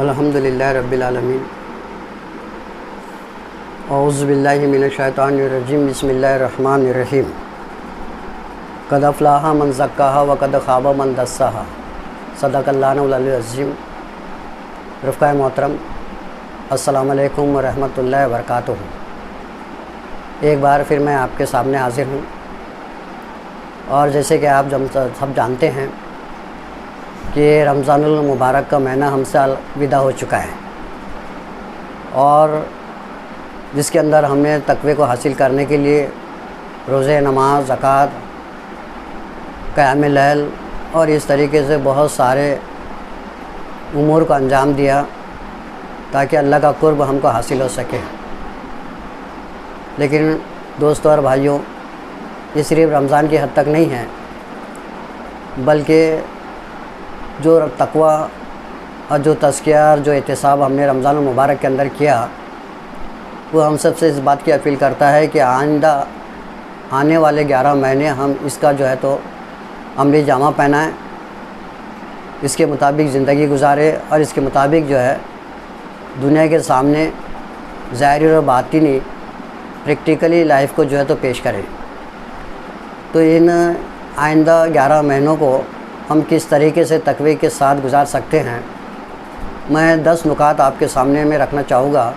الحمدللہ رب العالمین اعوذ باللہ من الشیطان الرجیم بسم اللہ الرحمن الرحیم قد افلح من زکاہا وقد خاب من دساہا صدق اللہ العلی العظیم۔ رفقائے محترم، السلام علیکم ورحمۃ اللہ وبرکاتہ۔ ایک بار پھر میں آپ کے سامنے حاضر ہوں، اور جیسے کہ آپ سب جانتے ہیں کہ رمضان المبارک کا مہینہ ہم سے الوداع ہو چکا ہے، اور جس کے اندر ہم نے تقوی کو حاصل کرنے کے لیے روزے، نماز، زکوٰۃ، قیام لیل اور اس طریقے سے بہت سارے امور کو انجام دیا تاکہ اللہ کا قرب ہم کو حاصل ہو سکے۔ لیکن دوستوں اور بھائیوں، یہ صرف رمضان کی حد تک نہیں ہے، بلکہ جو تقوی اور جو تزکیہ اور جو احتساب ہم نے رمضان المبارک کے اندر کیا، وہ ہم سب سے اس بات کی اپیل کرتا ہے کہ آئندہ آنے والے 11 مہینے ہم اس کا جو ہے تو عملی جامہ پہنائیں، اس کے مطابق زندگی گزارے، اور اس کے مطابق جو ہے دنیا کے سامنے ظاہری اور باطنی پریکٹیکلی لائف کو جو ہے تو پیش کریں۔ تو ان آئندہ 11 مہینوں کو ہم کس طریقے سے تقوی کے ساتھ گزار سکتے ہیں، میں 10 نکات آپ کے سامنے میں رکھنا چاہوں گا،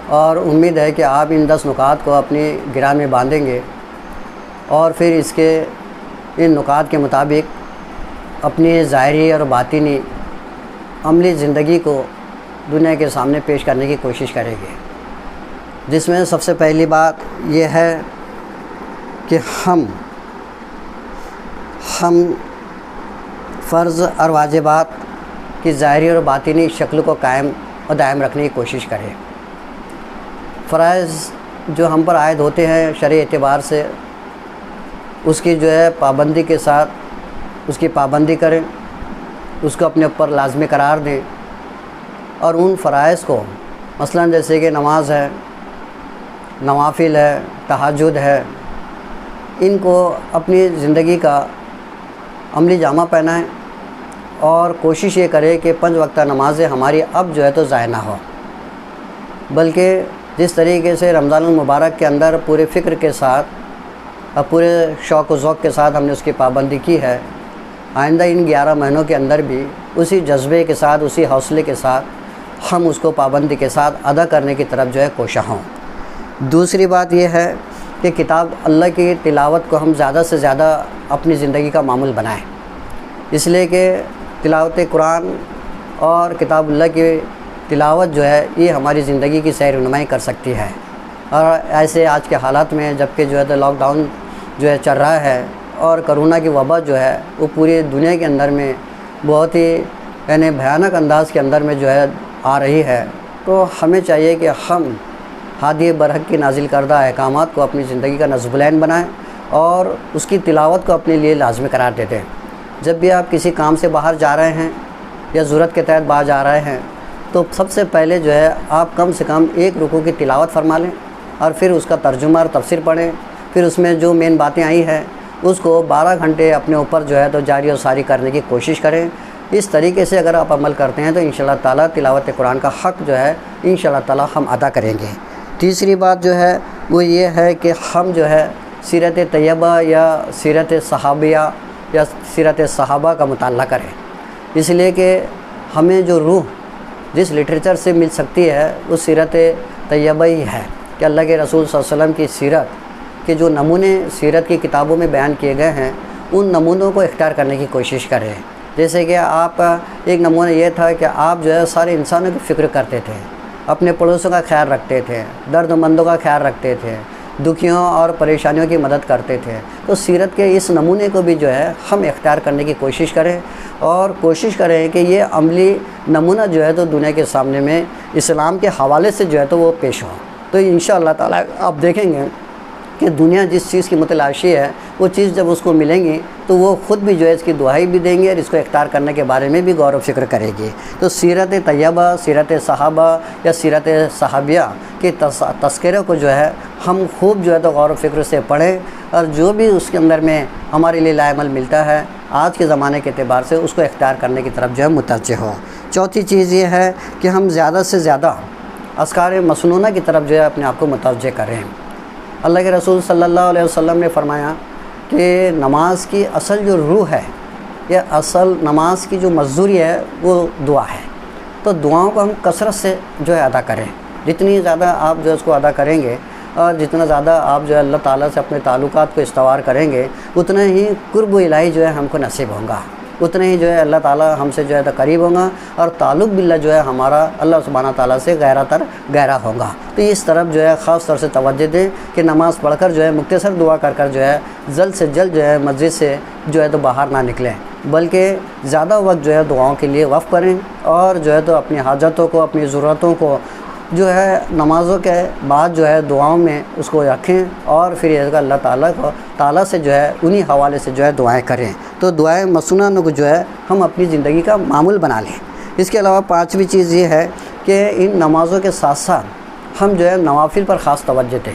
اور امید ہے کہ آپ ان 10 نکات کو اپنی گرہ میں باندھیں گے، اور پھر اس کے ان نکات کے مطابق اپنی ظاہری اور باطنی عملی زندگی کو دنیا کے سامنے پیش کرنے کی کوشش کریں گے، جس میں سب سے پہلی بات یہ ہے کہ ہم فرض اور واجبات کی ظاہری اور باطنی شکل کو قائم اور دائم رکھنے کی کوشش کریں۔ فرائض جو ہم پر عائد ہوتے ہیں شرعی اعتبار سے، اس کی جو ہے پابندی کے ساتھ اس کی پابندی کریں، اس کو اپنے اوپر لازمی قرار دیں، اور ان فرائض کو مثلا جیسے کہ نماز ہے، نوافل ہے، تہجد ہے، ان کو اپنی زندگی کا عملی جامہ پہنائیں، اور کوشش یہ کرے کہ 5 وقتہ نمازیں ہماری اب جو ہے تو ضائع نہ ہو، بلکہ جس طریقے سے رمضان المبارک کے اندر پورے فکر کے ساتھ اور پورے شوق و ذوق کے ساتھ ہم نے اس کی پابندی کی ہے، آئندہ ان 11 مہینوں کے اندر بھی اسی جذبے کے ساتھ، اسی حوصلے کے ساتھ ہم اس کو پابندی کے ساتھ ادا کرنے کی طرف جو ہے کوشاں ہوں۔ دوسری بات یہ ہے کہ کتاب اللہ کی تلاوت کو ہم زیادہ سے زیادہ اپنی زندگی کا معمول بنائیں، اس لیے کہ تلاوت قرآن اور کتاب اللہ کی تلاوت جو ہے یہ ہماری زندگی کی سیر رونمائی کر سکتی ہے۔ اور ایسے آج کے حالات میں جب کہ جو ہے تو لاک ڈاؤن جو ہے چل رہا ہے، اور کرونا کی وبا جو ہے وہ پوری دنیا کے اندر میں بہت ہی یعنی بھیانک انداز کے اندر میں جو ہے آ رہی ہے، تو ہمیں چاہیے کہ ہم ہادی برحق کی نازل کردہ احکامات کو اپنی زندگی کا نصب العین بنائیں، اور اس کی تلاوت کو اپنے لیے لازمی قرار دے دیں۔ جب بھی آپ کسی کام سے باہر جا رہے ہیں یا ضرورت کے تحت باہر جا رہے ہیں، تو سب سے پہلے جو ہے آپ کم سے کم 1 رکوع کی تلاوت فرما لیں، اور پھر اس کا ترجمہ اور تفسیر پڑھیں، پھر اس میں جو مین باتیں آئی ہیں اس کو 12 گھنٹے اپنے اوپر جو ہے تو جاری و ساری کرنے کی کوشش کریں۔ اس طریقے سے اگر آپ عمل کرتے ہیں تو انشاءاللہ تعالیٰ تلاوت قرآن کا حق جو ہے انشاءاللہ تعالیٰ ہم ادا کریں گے۔ تیسری بات جو ہے وہ یہ ہے کہ ہم جو ہے سیرت طیبہ یا سیرت صحابیہ یا سیرت صحابہ کا مطالعہ کریں، اس لیے کہ ہمیں جو روح جس لٹریچر سے مل سکتی ہے وہ سیرت طیبہ ہی ہے، کہ اللہ کے رسول صلی اللہ علیہ وسلم کی سیرت کے جو نمونے سیرت کی کتابوں میں بیان کیے گئے ہیں، ان نمونوں کو اختیار کرنے کی کوشش کریں۔ جیسے کہ آپ کا ایک نمونہ یہ تھا کہ آپ جو ہے سارے انسانوں کی فکر کرتے تھے، اپنے پڑوسوں کا خیال رکھتے تھے، درد مندوں کا خیال رکھتے تھے، دکھیوں اور پریشانیوں کی مدد کرتے تھے۔ تو سیرت کے اس نمونے کو بھی جو ہے ہم اختیار کرنے کی کوشش کریں، اور کوشش کریں کہ یہ عملی نمونہ جو ہے تو دنیا کے سامنے میں اسلام کے حوالے سے جو ہے تو وہ پیش ہو۔ تو انشاءاللہ تعالیٰ آپ دیکھیں گے کہ دنیا جس چیز کی متلاشی ہے وہ چیز جب اس کو ملیں گی تو وہ خود بھی جو ہے اس کی دعائی بھی دیں گے، اور اس کو اختیار کرنے کے بارے میں بھی غور و فکر کرے گی۔ تو سیرت طیبہ، سیرت صحابہ یا سیرت صحابیہ کے تذکرے کو جو ہے ہم خوب جو ہے تو غور و فکر سے پڑھیں، اور جو بھی اس کے اندر میں ہمارے لیے لا عمل ملتا ہے آج کے زمانے کے اعتبار سے اس کو اختیار کرنے کی طرف جو ہے متوجہ ہو۔ چوتھی چیز یہ ہے کہ ہم زیادہ سے زیادہ اذکار مسنونہ کی طرف جو ہے اپنے آپ کو متوجہ کریں۔ اللہ کے رسول صلی اللہ علیہ وسلم نے فرمایا کہ نماز کی اصل جو روح ہے یا اصل نماز کی جو مزدوری ہے وہ دعا ہے، تو دعاؤں کو ہم کثرت سے جو ہے ادا کریں۔ جتنی زیادہ آپ جو ہے اس کو ادا کریں گے اور جتنا زیادہ آپ جو ہے اللہ تعالیٰ سے اپنے تعلقات کو استوار کریں گے، اتنا ہی قرب الہی جو ہے ہم کو نصیب ہوگا، اتنا ہی جو ہے اللہ تعالیٰ ہم سے جو ہے قریب ہوگا، اور تعلق باللہ جو ہے ہمارا اللہ سبحانہ تعالیٰ سے گہرا تر گہرا ہوگا۔ تو اس طرف جو ہے خاص طور سے توجہ دیں کہ نماز پڑھ کر جو ہے مختصر دعا کر جو ہے جلد سے جلد جو ہے مسجد سے جو ہے تو باہر نہ نکلیں، بلکہ زیادہ وقت جو ہے دعاؤں کے لیے وقف کریں، اور جو ہے تو اپنی حاجتوں کو، اپنی ضرورتوں کو جو ہے نمازوں کے بعد جو ہے دعاؤں میں اس کو رکھیں، اور پھر یہ اللہ تعالیٰ سے جو ہے انہی حوالے سے جو ہے دعائیں کریں۔ تو دعائیں مسنونہ کو جو ہے ہم اپنی زندگی کا معمول بنا لیں۔ اس کے علاوہ پانچویں چیز یہ ہے کہ ان نمازوں کے ساتھ ساتھ ہم جو ہے نوافل پر خاص توجہ دیں،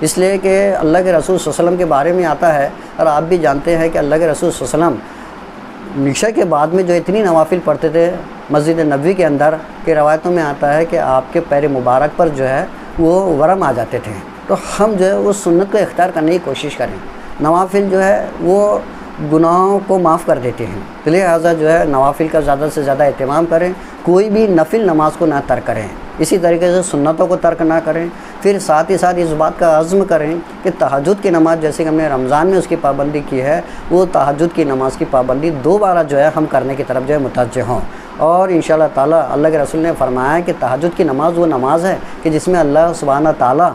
اس لیے کہ اللہ کے رسول صلی اللہ علیہ وسلم کے بارے میں آتا ہے، اور آپ بھی جانتے ہیں کہ اللہ کے رسول صلی اللہ علیہ وسلم عشاء کے بعد میں جو اتنی نوافل پڑھتے تھے مسجد نبوی کے اندر کہ روایتوں میں آتا ہے کہ آپ کے پیر مبارک پر جو ہے وہ ورم آ جاتے تھے۔ تو ہم جو ہے اس سنت کو اختیار کرنے کی کوشش کریں۔ نوافل جو ہے وہ گناہوں کو معاف کر دیتے ہیں، لہٰذا جو ہے نوافل کا زیادہ سے زیادہ اہتمام کریں، کوئی بھی نفل نماز کو نہ ترک کریں، اسی طریقے سے سنتوں کو ترک نہ کریں۔ پھر ساتھ ہی ساتھ اس بات کا عزم کریں کہ تہجد کی نماز جیسے کہ ہم نے رمضان میں اس کی پابندی کی ہے، وہ تہجد کی نماز کی پابندی دوبارہ جو ہے ہم کرنے کی طرف جو ہے متوجہ ہوں۔ اور انشاءاللہ تعالیٰ اللہ کے رسول نے فرمایا کہ تہجد کی نماز وہ نماز ہے کہ جس میں اللہ سبحانہ تعالیٰ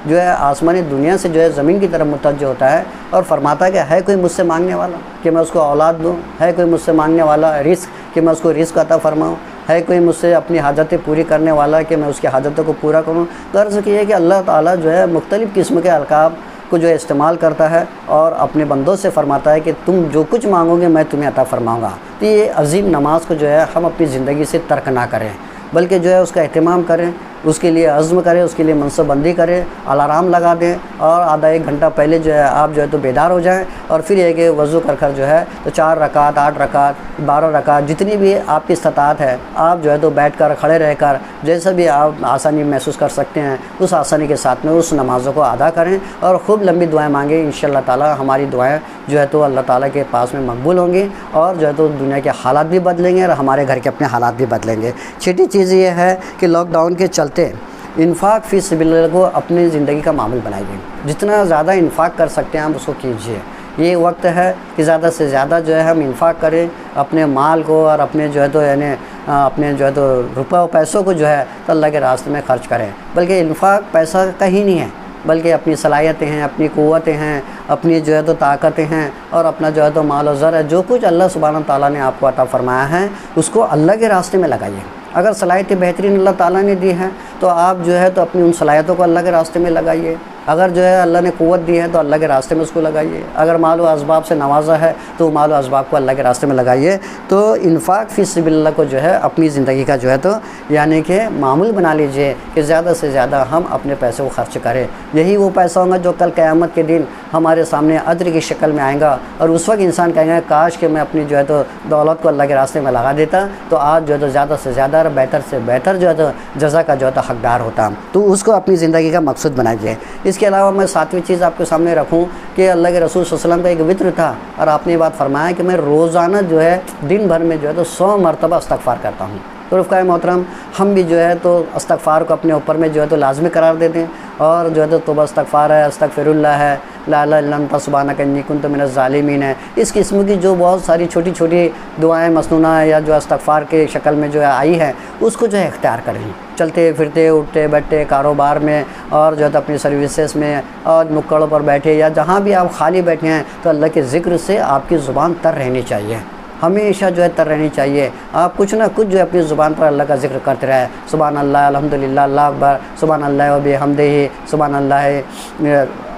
جو ہے آسمانی دنیا سے جو ہے زمین کی طرف متوجہ ہوتا ہے اور فرماتا ہے کہ ہے کوئی مجھ سے مانگنے والا کہ میں اس کو اولاد دوں، ہے کوئی مجھ سے مانگنے والا رزق کہ میں اس کو رزق عطا فرماؤں، ہے کوئی مجھ سے اپنی حاجتیں پوری کرنے والا کہ میں اس کی حاجتوں کو پورا کروں۔ غرض یہ ہے کہ اللہ تعالیٰ جو ہے مختلف قسم کے القاب کو جو ہے استعمال کرتا ہے اور اپنے بندوں سے فرماتا ہے کہ تم جو کچھ مانگو گے میں تمہیں عطا فرماؤں گا۔ تو یہ عظیم نماز کو جو ہے ہم اپنی زندگی سے ترک نہ کریں، بلکہ جو ہے اس کا اہتمام کریں، اس کے لیے عزم کریں، اس کے لیے منصوبہ بندی کریں، الارم لگا دیں، اور آدھا ایک گھنٹہ پہلے جو ہے آپ جو ہے تو بیدار ہو جائیں، اور پھر یہ کہ وضو کر جو ہے تو 4 رکعت 8 رکعت 12 رکعت جتنی بھی آپ کی استطاعت ہے آپ جو ہے تو بیٹھ کر کھڑے رہ کر جیسا بھی آپ آسانی محسوس کر سکتے ہیں اس آسانی کے ساتھ میں اس نمازوں کو ادا کریں، اور خوب لمبی دعائیں مانگیں۔ انشاءاللہ تعالیٰ ہماری دعائیں جو ہے تو اللہ تعالیٰ کے پاس میں مقبول ہوں گی، اور جو ہے تو دنیا کے حالات بھی بدلیں گے اور ہمارے گھر کے اپنے حالات بھی بدلیں گے۔ چھٹی چیز یہ ہے کہ لاک ڈاؤن کے چلتے انفاق فی سبیل اللہ کو اپنی زندگی کا معمول بنائیے، جتنا زیادہ انفاق کر سکتے ہیں آپ اس کو کیجیے۔ یہ وقت ہے کہ زیادہ سے زیادہ جو ہے ہم انفاق کریں اپنے مال کو، اور اپنے جو ہے تو یعنی اپنے جو ہے تو روپے و پیسوں کو جو ہے تو اللہ کے راستے میں خرچ کریں، بلکہ انفاق پیسہ کہیں نہیں ہے، بلکہ اپنی صلاحیتیں ہیں، اپنی قوتیں ہیں، اپنی جو ہے تو طاقتیں ہیں، اور اپنا جو ہے تو مال و زر ہے، جو کچھ اللہ سبحانہ تعالیٰ نے آپ کو عطا فرمایا ہے اس کو اللہ کے راستے میں لگائیے۔ اگر صلاحیتیں بہترین اللہ تعالیٰ نے دی ہیں تو آپ جو ہے تو اپنی ان صلاحیتوں کو اللہ کے راستے میں لگائیے۔ اگر جو ہے اللہ نے قوت دی ہے تو اللہ کے راستے میں اس کو لگائیے۔ اگر مال و اسباب سے نوازا ہے تو مال و اسباب کو اللہ کے راستے میں لگائیے۔ تو انفاق فی سبیل اللہ کو جو ہے اپنی زندگی کا جو ہے تو یعنی کہ معمول بنا لیجئے کہ زیادہ سے زیادہ ہم اپنے پیسے کو خرچ کریں۔ یہی وہ پیسہ ہوگا جو کل قیامت کے دن ہمارے سامنے اجر کی شکل میں آئے گا، اور اس وقت انسان کہیں گا کاش کہ میں اپنی جو ہے تو دولت کو اللہ کے راستے میں لگا دیتا تو آج جو ہے تو زیادہ سے زیادہ اور بہتر سے بہتر جو ہے تو جزا کا جو ہے تو حقدار ہوتا۔ تو اس کو اپنی زندگی کا مقصود بنائیے۔ اس کے علاوہ میں 7ویں چیز آپ کے سامنے رکھوں کہ اللہ کے رسول صلی اللہ علیہ وسلم کا ایک وطر تھا، اور آپ نے یہ بات فرمایا کہ میں روزانہ جو ہے دن بھر میں جو ہے تو 100 مرتبہ استغفار کرتا ہوں۔ تو رفقائے محترم ہم بھی جو ہے تو استغفار کو اپنے اوپر میں جو ہے تو لازمی قرار دے دیں، اور جو ہے تو توبہ استغفار ہے، استغفر اللہ ہے، لا الہ الا انت سبحانک انی کنت من الظالمین ہے، اس قسم کی جو بہت ساری چھوٹی چھوٹی دعائیں مسنونہ یا جو استغفار کے شکل میں جو ہے آئی ہے اس کو جو ہے اختیار کریں، چلتے پھرتے اٹھتے بیٹھتے کاروبار میں، اور جو ہے تو اپنی سروسز میں، اور نکڑوں پر بیٹھے یا جہاں بھی آپ خالی بیٹھے ہیں تو اللہ کے ذکر سے آپ کی زبان تر رہنی چاہیے، ہمیشہ جو ہے تر رہنی چاہیے۔ آپ کچھ نہ کچھ جو ہے اپنی زبان پر اللہ کا ذکر کرتے رہے، سبحان اللہ، الحمدللہ، اللہ اکبر، سبحان اللہ و بحمدہ، سبحان اللہ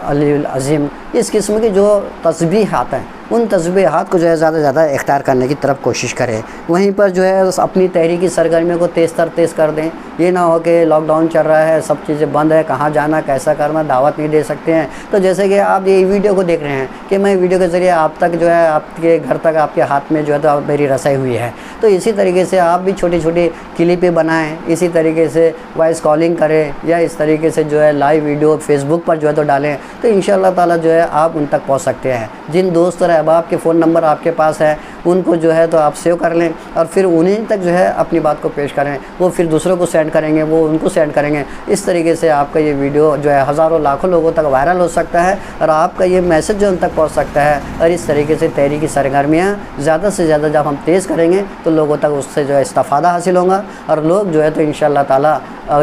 علی العظیم، اس قسم کی جو تسبیحات ہیں ان تسبیحات کو جو ہے زیادہ سے زیادہ اختیار کرنے کی طرف کوشش کریں. وہیں پر جو ہے اپنی تحریکی سرگرمیوں کو تیز کر دیں. یہ نہ ہو کہ لاک ڈاؤن چل رہا ہے، سب چیزیں بند ہے، کہاں جانا کیسا کرنا، دعوت نہیں دے سکتے ہیں. تو جیسے کہ آپ یہ ویڈیو کو دیکھ رہے ہیں کہ میں ویڈیو کے ذریعے آپ تک جو ہے آپ کے گھر تک آپ کے ہاتھ میں جو ہے تو میری رسائی ہوئی ہے. تو اسی طریقے سے آپ بھی چھوٹی چھوٹی کلپیں بنائیں، اسی طریقے سے وائس کالنگ کریں یا اس طریقے سے جو ہے لائیو ویڈیو فیس بک پر جو ہے تو ڈالیں. تو انشاءاللہ تعالیٰ جو ہے آپ ان تک پہنچ سکتے ہیں. جن دوست اور احباب کے فون نمبر آپ کے پاس ہے ان کو جو ہے تو آپ سیو کر لیں اور پھر انہیں تک جو ہے اپنی بات کو پیش کریں. وہ پھر دوسروں کو سینڈ کریں گے، وہ ان کو سینڈ کریں گے. اس طریقے سے آپ کا یہ ویڈیو جو ہے ہزاروں لاکھوں لوگوں تک وائرل ہو سکتا ہے اور آپ کا یہ میسج جو ان تک پہنچ سکتا ہے. اور اس طریقے سے تحریکی سرگرمیاں زیادہ سے زیادہ جب ہم تیز کریں گے تو لوگوں تک اس سے جو ہے استفادہ حاصل ہوگا اور لوگ جو ہے تو انشاءاللہ تعالیٰ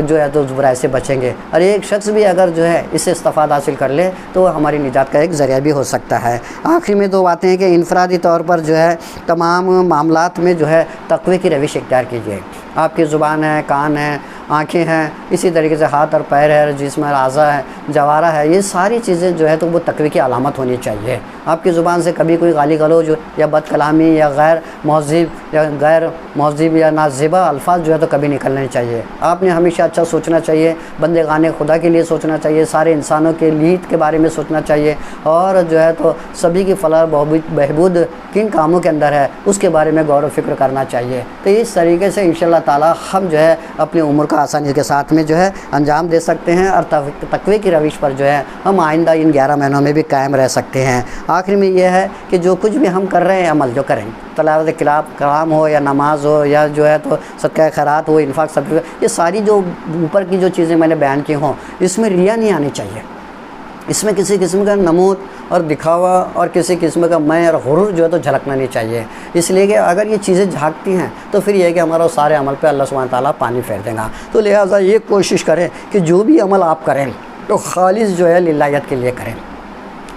جو ہے تو اس برائی سے بچیں گے. اور ایک شخص بھی اگر جو ہے اس سے استفادہ حاصل کر لے تو وہ ہماری نجات کا ایک ذریعہ بھی ہو سکتا ہے. آخری میں دو باتیں ہیں کہ انفرادی طور پر جو ہے تمام معاملات میں جو ہے تقوی کی روش اختیار کیجیے. آپ کی زبان ہے، کان ہے، آنکھیں ہیں، اسی طریقے سے ہاتھ اور پیر ہے، جسم ہے، اعضاء ہے، جوارح ہے، یہ ساری چیزیں جو ہے تو وہ تقوی کی علامت ہونی چاہیے. آپ کی زبان سے کبھی کوئی گالی گلوچ یا بد کلامی یا غیر مہذب یا نازیبا الفاظ جو ہے تو کبھی نکلنے چاہیے. آپ نے ہمیشہ اچھا سوچنا چاہیے، بندگان خدا کے لیے سوچنا چاہیے، سارے انسانوں کے لیت کے بارے میں سوچنا چاہیے اور جو ہے تو سبھی کی فلاح بہبود کن کاموں کے اندر ہے اس کے بارے میں غور و فکر کرنا چاہیے. تو اس طریقے سے انشاءاللہ تعالیٰ ہم جو ہے اپنی عمر کا آسانی کے ساتھ میں جو ہے انجام دے سکتے ہیں اور تقوی کی روش پر جو ہے ہم آئندہ ان 11 مہینوں میں بھی قائم رہ سکتے ہیں. آخر میں یہ ہے کہ جو کچھ بھی ہم کر رہے ہیں عمل جو کریں، تلاوت کلام ہو یا نماز ہو یا جو ہے تو صدقہ خیرات ہو، انفاق سب، یہ ساری جو اوپر کی جو چیزیں میں نے بیان کی ہوں اس میں ریا نہیں آنی چاہیے. اس میں کسی قسم کا نمود اور دکھاوا اور کسی قسم کا میں اور غرور جو ہے تو جھلکنا نہیں چاہیے. اس لیے کہ اگر یہ چیزیں جھانکتی ہیں تو پھر یہ ہے کہ ہمارا سارے عمل پہ اللہ سبحانہ تعالیٰ پانی پھیر دے گا. تو لہٰذا یہ کوشش کریں کہ جو بھی عمل آپ کریں تو خالص جو ہے للہیت کے لیے کریں،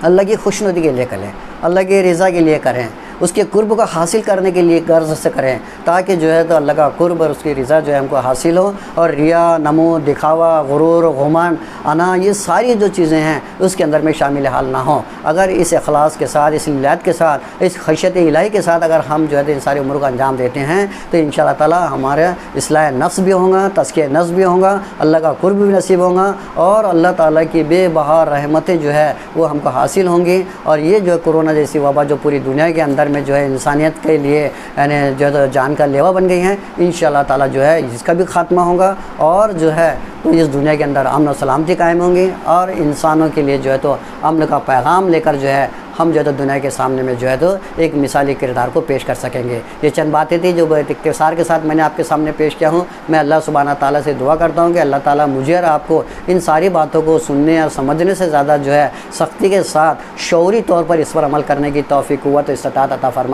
اللہ کی خوشنودی کے لیے کریں، اللہ کی رضا کے لیے کریں، اس کے قرب کو حاصل کرنے کے لیے غرض سے کریں تاکہ جو ہے تو اللہ کا قرب اور اس کی رضا جو ہے ہم کو حاصل ہو. اور ریا، نمود، دکھاوا، غرور، غمان، انا، یہ ساری جو چیزیں ہیں اس کے اندر میں شامل حال نہ ہوں. اگر اس اخلاص کے ساتھ، اس للہیت کے ساتھ، اس خشیت الہی کے ساتھ اگر ہم جو ہے تو ان سارے امور کو انجام دیتے ہیں تو انشاءاللہ تعالیٰ ہمارا اصلاح نفس بھی ہوگا، تزکیہ نفس بھی ہوگا، اللہ کا قرب بھی نصیب ہوگا اور اللہ تعالیٰ کی بے بہا رحمتیں جو ہے وہ ہم کو حاصل ہوں گی. اور یہ جو کرونا جیسی وبا جو پوری دنیا کے اندر میں جو ہے انسانیت کے لیے یعنی جو ہے جان کا لیوا بن گئی ہیں، انشاءاللہ تعالیٰ جو ہے اس کا بھی خاتمہ ہوگا اور جو ہے تو اس دنیا کے اندر امن و سلامتی قائم ہوں گی اور انسانوں کے لیے جو ہے تو امن کا پیغام لے کر جو ہے ہم جو ہے تو دنیا کے سامنے میں جو ہے تو ایک مثالی کردار کو پیش کر سکیں گے. یہ چند باتیں تھیں جو بہت اختصار کے ساتھ میں نے آپ کے سامنے پیش کیا ہوں. میں اللہ سبحانہ تعالیٰ سے دعا کرتا ہوں کہ اللہ تعالیٰ مجھے اور آپ کو ان ساری باتوں کو سننے اور سمجھنے سے زیادہ جو ہے سختی کے ساتھ شعوری طور پر اس پر عمل کرنے کی توفیق، قوت و استطاعت عطا فرمائے.